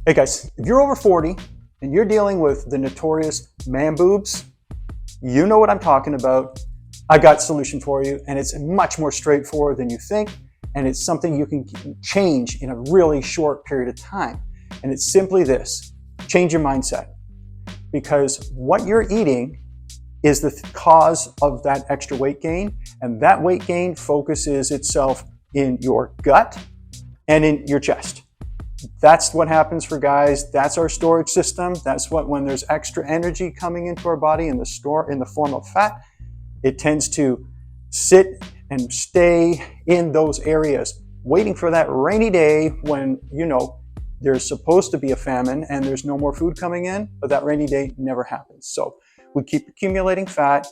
Hey guys, if you're over 40 and you're dealing with the notorious man boobs, you know what I'm talking about. I got a solution for you, and it's much more straightforward than you think, and it's something you can change in a really short period of time. And it's simply this: change your mindset. Because what you're eating is the cause of that extra weight gain, and that weight gain focuses itself in your gut and in your chest. That's what happens for guys. That's our storage system. That's what, when there's extra energy coming into our body in the form of fat, it tends to sit and stay in those areas, waiting for that rainy day when, there's supposed to be a famine and there's no more food coming in, but that rainy day never happens. So we keep accumulating fat,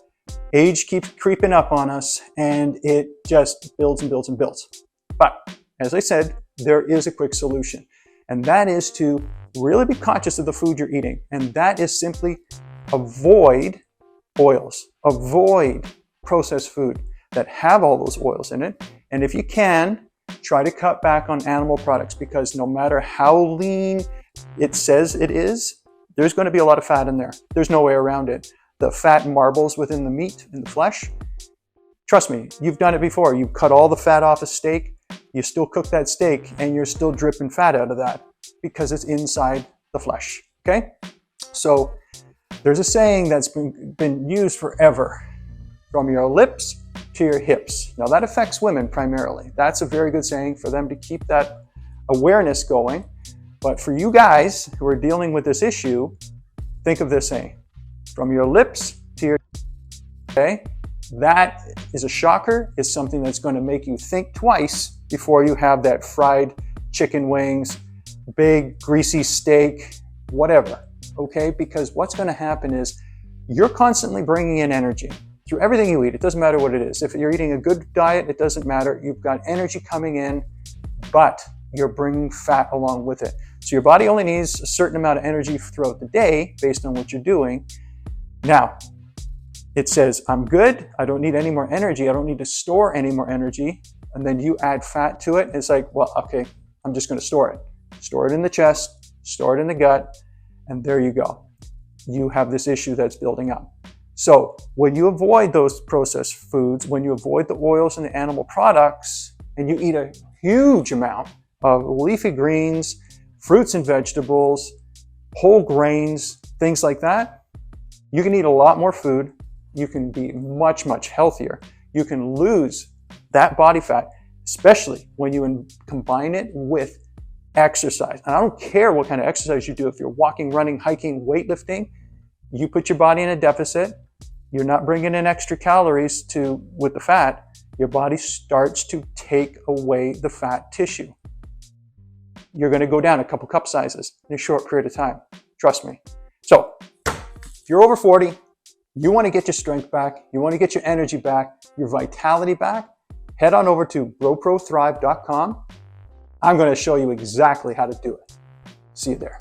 age keeps creeping up on us, and it just builds and builds and builds. But as I said, there is a quick solution, and that is to really be conscious of the food you're eating. And that is simply avoid oils, avoid processed food that have all those oils in it. And if you can, try to cut back on animal products, because no matter how lean it says it is, there's going to be a lot of fat in there. There's no way around it. The fat marbles within the meat, in the flesh. Trust me, you've done it before. You cut all the fat off a steak, you still cook that steak, and you're still dripping fat out of that because it's inside the flesh, okay? So there's a saying that's been used forever: from your lips to your hips. Now that affects women primarily. That's a very good saying for them to keep that awareness going. But for you guys who are dealing with this issue, think of this saying: from your lips to your, okay? That is a shocker. It's something that's going to make you think twice before you have that fried chicken wings, big greasy steak, whatever, okay? Because what's going to happen is you're constantly bringing in energy through everything you eat. It doesn't matter what it is. If you're eating a good diet, it doesn't matter. You've got energy coming in, but you're bringing fat along with it. So your body only needs a certain amount of energy throughout the day based on what you're doing. Now, it says, I'm good. I don't need any more energy. I don't need to store any more energy. And then you add fat to it. It's like, well, okay, I'm just going to store it. Store it in the chest, store it in the gut, and there you go. You have this issue that's building up. So when you avoid those processed foods, when you avoid the oils and the animal products, and you eat a huge amount of leafy greens, fruits and vegetables, whole grains, things like that, you can eat a lot more food. You can be much, much healthier. You can lose that body fat, especially when you combine it with exercise. And I don't care what kind of exercise you do. If you're walking, running, hiking, weightlifting, you put your body in a deficit. You're not bringing in extra calories with the fat. Your body starts to take away the fat tissue. You're going to go down a couple cup sizes in a short period of time. Trust me. So if you're over 40, you want to get your strength back, you want to get your energy back, your vitality back, head on over to BroProThrive.com. I'm going to show you exactly how to do it. See you there.